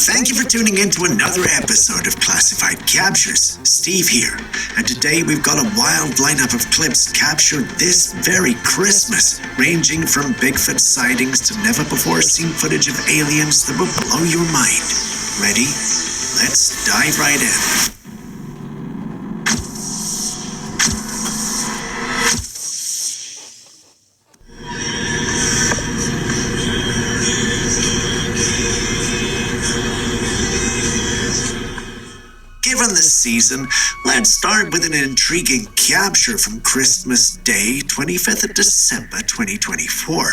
Thank you for tuning in to another episode of Classified Captures. Steve here, and today we've got a wild lineup of clips captured this very Christmas, ranging from Bigfoot sightings to never-before-seen footage of aliens that will blow your mind. Ready? Let's dive right in. Given the season, let's start with an intriguing capture from Christmas Day, 25th of December 2024.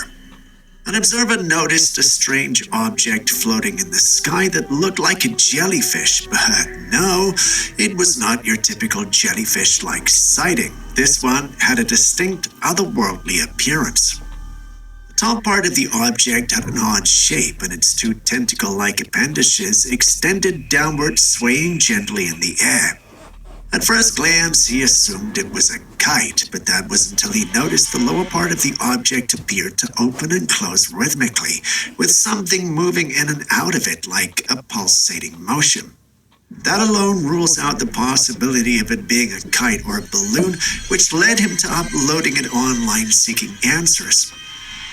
An observer noticed a strange object floating in the sky that looked like a jellyfish, but no, it was not your typical jellyfish-like sighting. This one had a distinct otherworldly appearance. The top part of the object had an odd shape, and its two tentacle-like appendages extended downward, swaying gently in the air. At first glance, he assumed it was a kite, but that was until he noticed the lower part of the object appeared to open and close rhythmically, with something moving in and out of it like a pulsating motion. That alone rules out the possibility of it being a kite or a balloon, which led him to uploading it online seeking answers.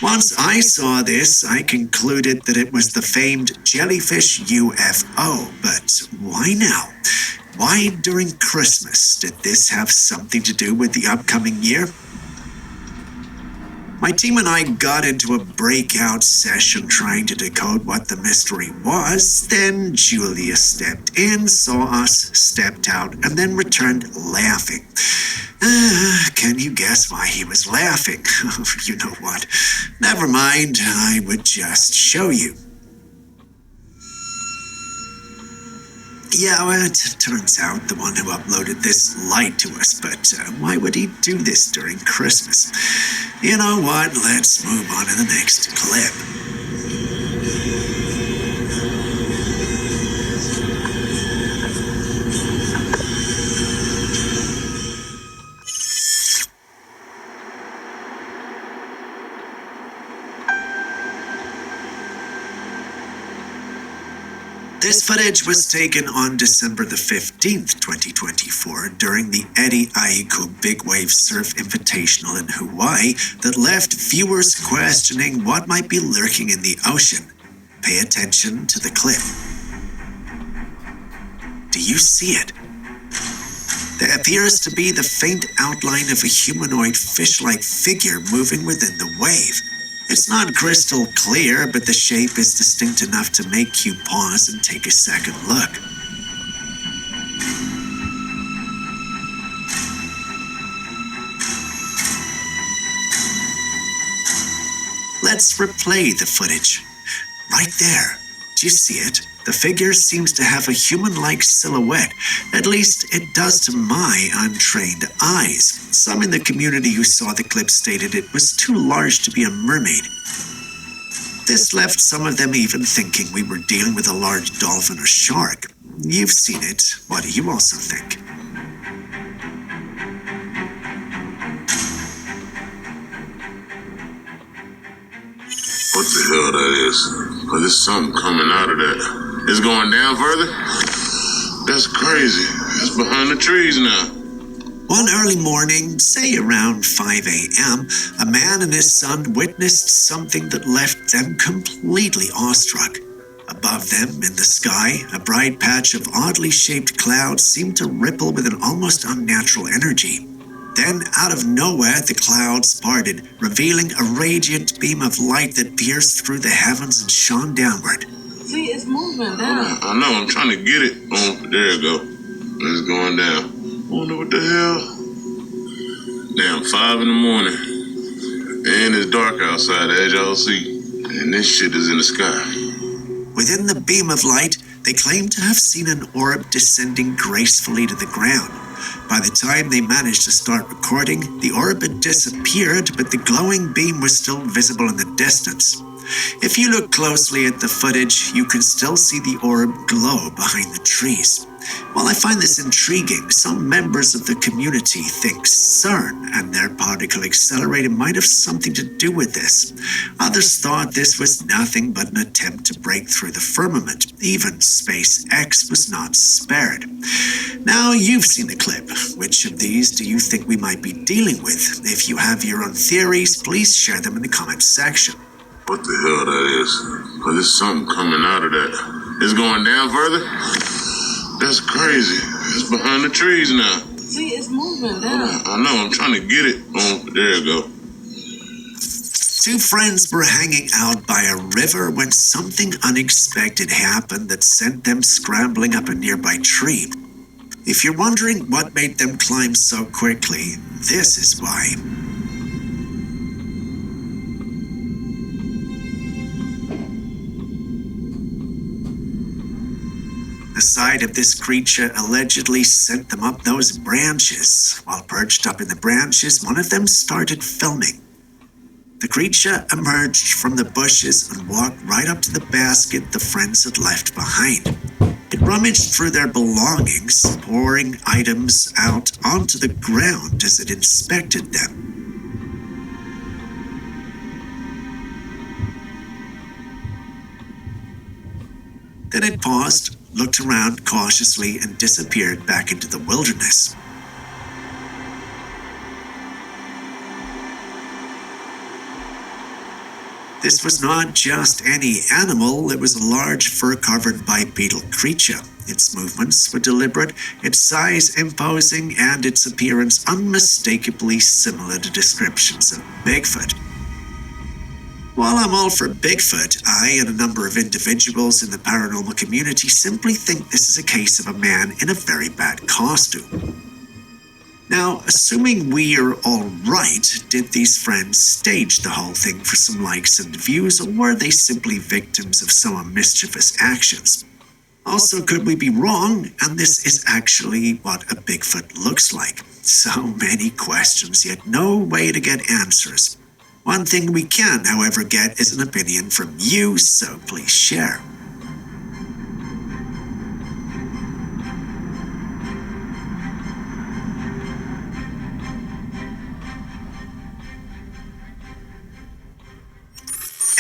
Once I saw this, I concluded that it was the famed jellyfish UFO, but why now? Why during Christmas? Did this have something to do with the upcoming year? My team and I got into a breakout session trying to decode what the mystery was. Then Julia stepped in, saw us, stepped out, and then returned laughing. Can you guess why he was laughing? You know what? Never mind, I would just show you. Yeah, well, it turns out the one who uploaded this lied to us, but why would he do this during Christmas? You know what? Let's move on to the next clip. This footage was taken on December the 15th, 2024, during the Eddie Aiku Big Wave Surf Invitational in Hawaii that left viewers questioning what might be lurking in the ocean. Pay attention to the clip. Do you see it? There appears to be the faint outline of a humanoid fish-like figure moving within the wave. It's not crystal clear, but the shape is distinct enough to make you pause and take a second look. Let's replay the footage. Right there. Do you see it? The figure seems to have a human-like silhouette. At least it does to my untrained eyes. Some in the community who saw the clip stated it was too large to be a mermaid. This left some of them even thinking we were dealing with a large dolphin or shark. You've seen it. What do you also think? What the hell that is? Well, there's something coming out of that. It's going down further? That's crazy. It's behind the trees now. One early morning, say around 5 a.m., a man and his son witnessed something that left them completely awestruck. Above them, in the sky, a bright patch of oddly shaped clouds seemed to ripple with an almost unnatural energy. Then, out of nowhere, the clouds parted, revealing a radiant beam of light that pierced through the heavens and shone downward. See, it's moving down. I know, I'm trying to get it. Oh, there it go. It's going down. I wonder what the hell. Damn, 5 in the morning. And it's dark outside, as y'all see. And this shit is in the sky. Within the beam of light, they claimed to have seen an orb descending gracefully to the ground. By the time they managed to start recording, the orb had disappeared, but the glowing beam was still visible in the distance. If you look closely at the footage, you can still see the orb glow behind the trees. While I find this intriguing, some members of the community think CERN and their particle accelerator might have something to do with this. Others thought this was nothing but an attempt to break through the firmament. Even SpaceX was not spared. Now, you've seen the clip. Which of these do you think we might be dealing with? If you have your own theories, please share them in the comments section. What the hell that is? Cause there's something coming out of that. It's going down further? That's crazy. It's behind the trees now. See, it's moving down. I know, I'm trying to get it. Oh, there you go. Two friends were hanging out by a river when something unexpected happened that sent them scrambling up a nearby tree. If you're wondering what made them climb so quickly, this is why. The sight of this creature allegedly sent them up those branches. While perched up in the branches, one of them started filming. The creature emerged from the bushes and walked right up to the basket the friends had left behind. It rummaged through their belongings, pouring items out onto the ground as it inspected them. Then it paused, looked around cautiously, and disappeared back into the wilderness. This was not just any animal, it was a large fur-covered bipedal creature. Its movements were deliberate, its size imposing, and its appearance unmistakably similar to descriptions of Bigfoot. While I'm all for Bigfoot, I and a number of individuals in the paranormal community simply think this is a case of a man in a very bad costume. Now, assuming we're all right, did these friends stage the whole thing for some likes and views, or were they simply victims of some mischievous actions? Also, could we be wrong, and this is actually what a Bigfoot looks like? So many questions, yet no way to get answers. One thing we can, however, get is an opinion from you, so please share.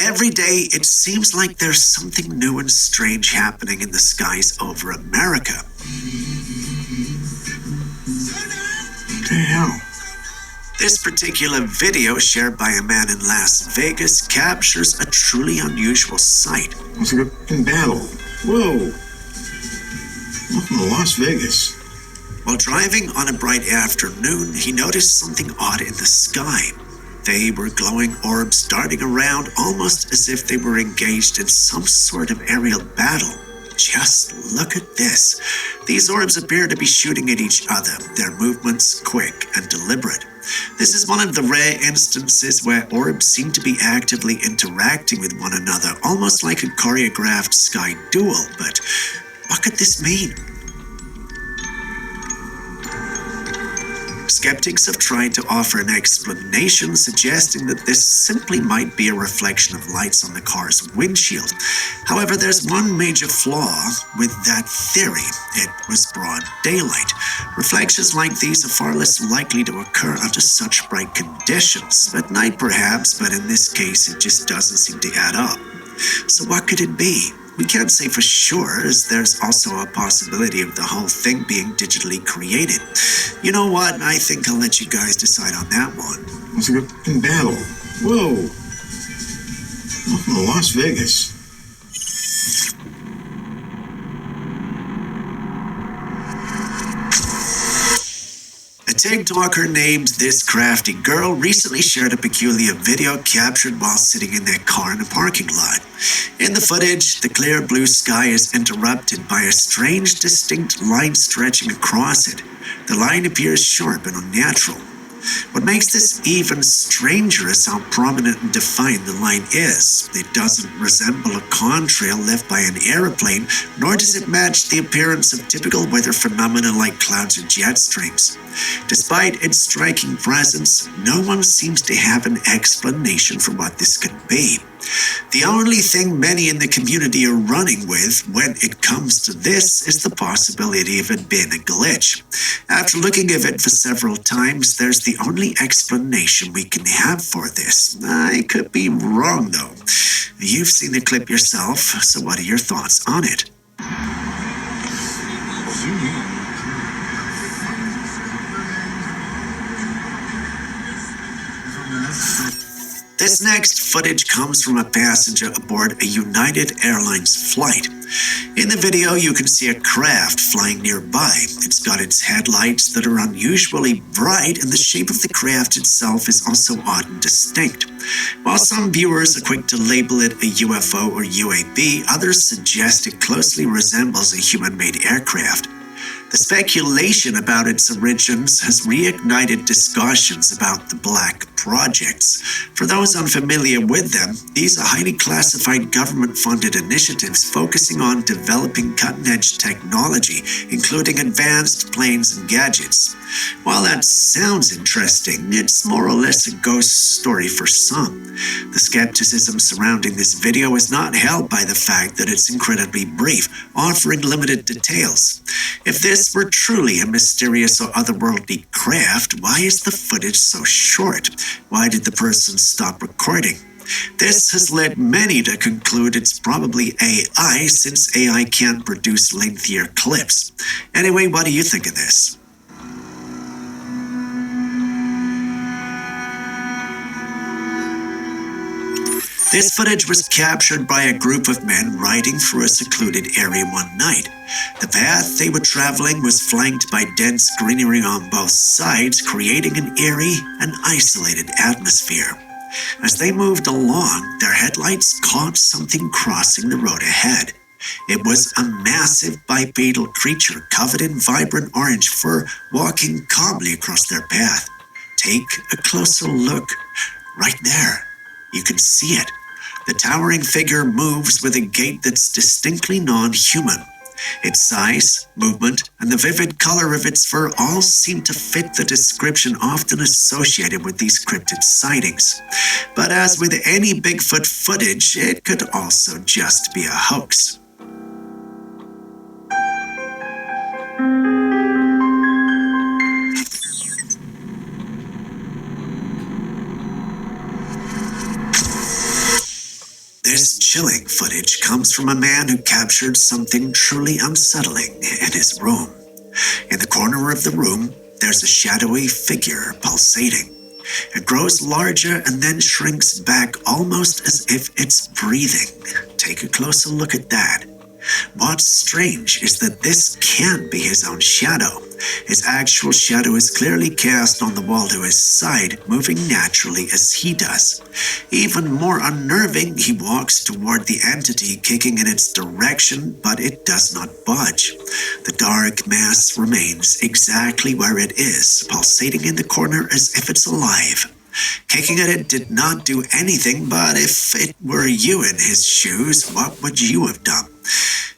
Every day, it seems like there's something new and strange happening in the skies over America. What the hell? This particular video, shared by a man in Las Vegas, captures a truly unusual sight. It's like a battle. Whoa. Welcome to Las Vegas. While driving on a bright afternoon, he noticed something odd in the sky. They were glowing orbs darting around, almost as if they were engaged in some sort of aerial battle. Just look at this. These orbs appear to be shooting at each other, their movements quick and deliberate. This is one of the rare instances where orbs seem to be actively interacting with one another, almost like a choreographed sky duel. But what could this mean? Skeptics have tried to offer an explanation, suggesting that this simply might be a reflection of lights on the car's windshield. However, there's one major flaw with that theory. It was broad daylight. Reflections like these are far less likely to occur under such bright conditions. At night, perhaps, but in this case, it just doesn't seem to add up. So what could it be? We can't say for sure, as there's also a possibility of the whole thing being digitally created. You know what? I think I'll let you guys decide on that one. It's like a battle. Whoa. Welcome to Las Vegas. A TikToker named This Crafty Girl recently shared a peculiar video captured while sitting in their car in a parking lot. In the footage, the clear blue sky is interrupted by a strange, distinct line stretching across it. The line appears sharp and unnatural. What makes this even stranger is how prominent and defined the line is. It doesn't resemble a contrail left by an airplane, nor does it match the appearance of typical weather phenomena like clouds or jet streams. Despite its striking presence, no one seems to have an explanation for what this could be. The only thing many in the community are running with when it comes to this is the possibility of it being a glitch. After looking at it for several times, there's the only explanation we can have for this. I could be wrong though. You've seen the clip yourself, so what are your thoughts on it? This next footage comes from a passenger aboard a United Airlines flight. In the video, you can see a craft flying nearby. It's got its headlights that are unusually bright, and the shape of the craft itself is also odd and distinct. While some viewers are quick to label it a UFO or UAP, others suggest it closely resembles a human-made aircraft. The speculation about its origins has reignited discussions about the Black Projects. For those unfamiliar with them, these are highly classified government-funded initiatives focusing on developing cutting-edge technology, including advanced planes and gadgets. While that sounds interesting, it's more or less a ghost story for some. The skepticism surrounding this video is not helped by the fact that it's incredibly brief, offering limited details. If this were truly a mysterious or otherworldly craft, why is the footage so short? Why did the person stop recording? This has led many to conclude it's probably AI, since AI can't produce lengthier clips. Anyway, what do you think of this? This footage was captured by a group of men riding through a secluded area one night. The path they were traveling was flanked by dense greenery on both sides, creating an eerie and isolated atmosphere. As they moved along, their headlights caught something crossing the road ahead. It was a massive bipedal creature covered in vibrant orange fur, walking calmly across their path. Take a closer look. Right there. You can see it. The towering figure moves with a gait that's distinctly non-human. Its size, movement, and the vivid color of its fur all seem to fit the description often associated with these cryptid sightings. But as with any Bigfoot footage, it could also just be a hoax. This chilling footage comes from a man who captured something truly unsettling in his room. In the corner of the room, there's a shadowy figure pulsating. It grows larger and then shrinks back almost as if it's breathing. Take a closer look at that. What's strange is that this can't be his own shadow. His actual shadow is clearly cast on the wall to his side, moving naturally as he does. Even more unnerving, he walks toward the entity, kicking in its direction, but it does not budge. The dark mass remains exactly where it is, pulsating in the corner as if it's alive. Kicking at it did not do anything, but if it were you in his shoes, what would you have done?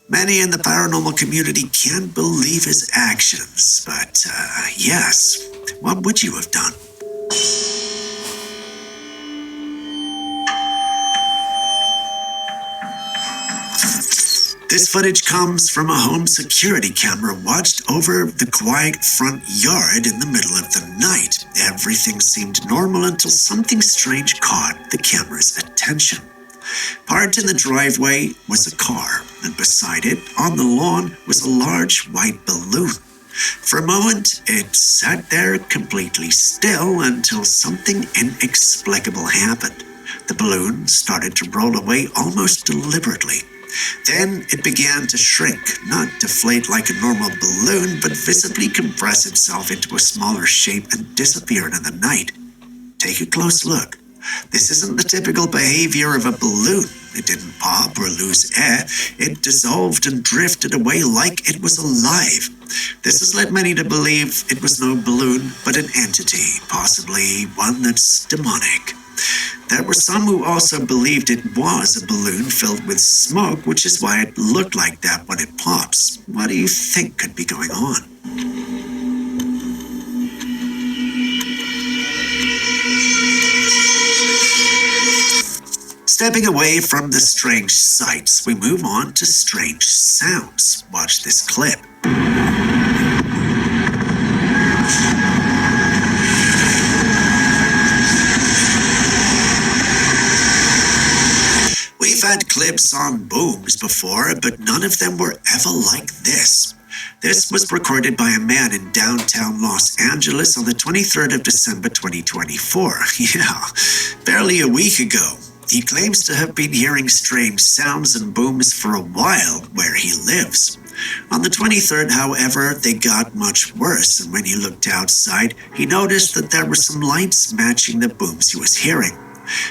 Many in the paranormal community can't believe his actions, but yes, what would you have done? This footage comes from a home security camera watched over the quiet front yard in the middle of the night. Everything seemed normal until something strange caught the camera's attention. Parked in the driveway was a car, and beside it, on the lawn, was a large white balloon. For a moment, it sat there completely still until something inexplicable happened. The balloon started to roll away almost deliberately. Then it began to shrink, not deflate like a normal balloon, but visibly compress itself into a smaller shape and disappear in the night. Take a close look. This isn't the typical behavior of a balloon. It didn't pop or lose air. It dissolved and drifted away like it was alive. This has led many to believe it was no balloon, but an entity, possibly one that's demonic. There were some who also believed it was a balloon filled with smoke, which is why it looked like that when it pops. What do you think could be going on? Stepping away from the strange sights, we move on to strange sounds. Watch this clip. We've had clips on booms before, but none of them were ever like this. This was recorded by a man in downtown Los Angeles on the 23rd of December 2024. Yeah, barely a week ago. He claims to have been hearing strange sounds and booms for a while where he lives. On the 23rd, however, they got much worse, and when he looked outside, he noticed that there were some lights matching the booms he was hearing.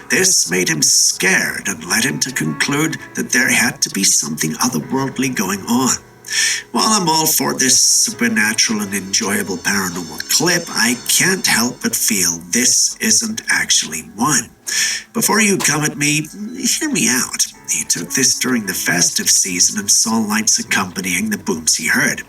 This made him scared and led him to conclude that there had to be something otherworldly going on. While I'm all for this supernatural and enjoyable paranormal clip, I can't help but feel this isn't actually one. Before you come at me, hear me out. He took this during the festive season and saw lights accompanying the booms he heard.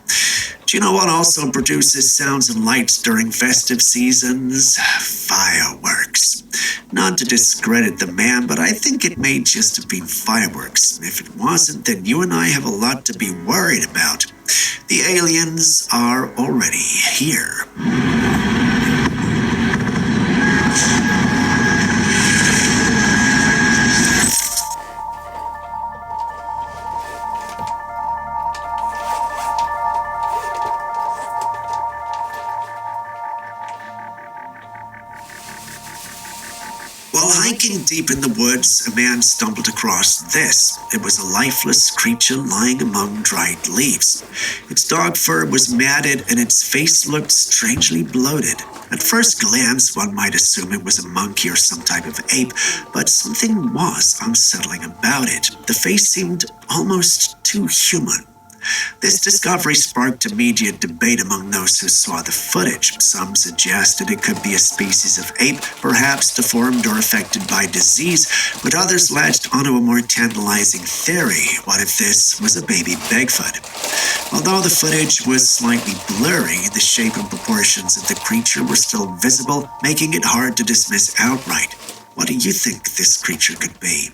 Do you know what also produces sounds and lights during festive seasons? Fireworks. Not to discredit the man, but I think it may just have been fireworks. If it wasn't, then you and I have a lot to be worried about. The aliens are already here. While hiking deep in the woods, a man stumbled across this. It was a lifeless creature lying among dried leaves. Its dark fur was matted and its face looked strangely bloated. At first glance, one might assume it was a monkey or some type of ape, but something was unsettling about it. The face seemed almost too human. This discovery sparked immediate debate among those who saw the footage. Some suggested it could be a species of ape, perhaps deformed or affected by disease, but others latched onto a more tantalizing theory. What if this was a baby Bigfoot? Although the footage was slightly blurry, the shape and proportions of the creature were still visible, making it hard to dismiss outright. What do you think this creature could be?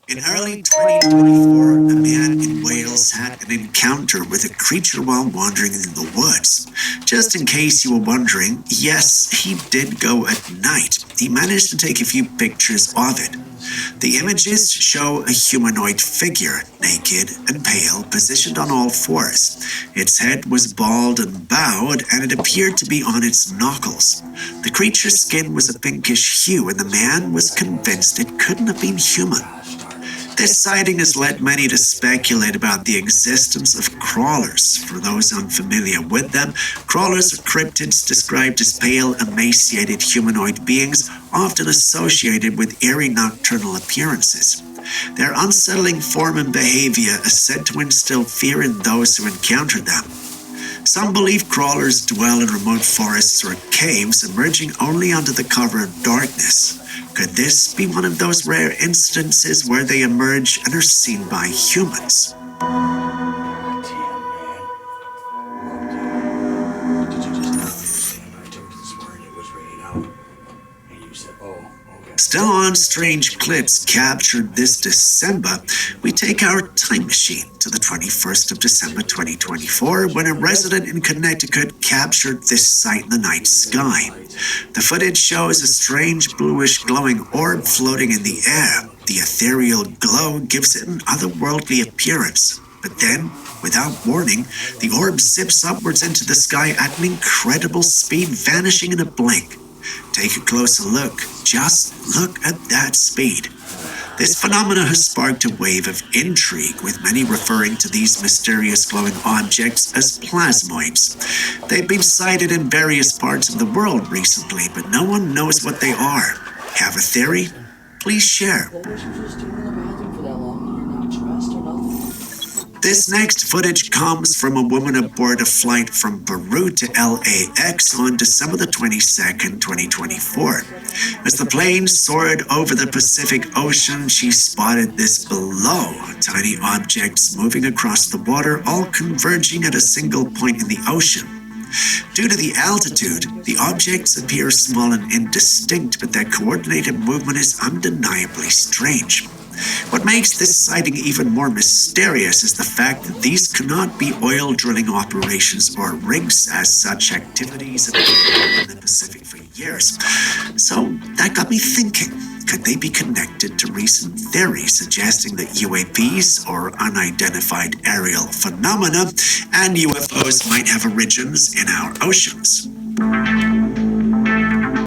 In early 2024, a man in Wales had an encounter with a creature while wandering in the woods. Just in case you were wondering, yes, he did go at night. He managed to take a few pictures of it. The images show a humanoid figure, naked and pale, positioned on all fours. Its head was bald and bowed, and it appeared to be on its knuckles. The creature's skin was a pinkish hue, and the man was convinced it couldn't have been human. This sighting has led many to speculate about the existence of crawlers. For those unfamiliar with them, crawlers are cryptids described as pale, emaciated humanoid beings, often associated with eerie nocturnal appearances. Their unsettling form and behavior is said to instill fear in those who encounter them. Some believe crawlers dwell in remote forests or caves, emerging only under the cover of darkness. Could this be one of those rare instances where they emerge and are seen by humans? Still on strange clips captured this December, we take our time machine to the 21st of December 2024 when a resident in Connecticut captured this sight in the night sky. The footage shows a strange bluish glowing orb floating in the air. The ethereal glow gives it an otherworldly appearance. But then, without warning, the orb zips upwards into the sky at an incredible speed, vanishing in a blink. Take a closer look. Just look at that speed. This phenomenon has sparked a wave of intrigue, with many referring to these mysterious glowing objects as plasmoids. They've been sighted in various parts of the world recently, but no one knows what they are. Have a theory? Please share. What was you just doing in the bathroom for that long? You're not dressed or nothing? This next footage comes from a woman aboard a flight from Beirut to LAX on December the 22nd, 2024. As the plane soared over the Pacific Ocean, she spotted this below, tiny objects moving across the water, all converging at a single point in the ocean. Due to the altitude, the objects appear small and indistinct, but their coordinated movement is undeniably strange. What makes this sighting even more mysterious is the fact that these cannot be oil drilling operations or rigs, as such activities have been in the Pacific for years. So that got me thinking, could they be connected to recent theories suggesting that UAPs, or unidentified aerial phenomena, and UFOs might have origins in our oceans?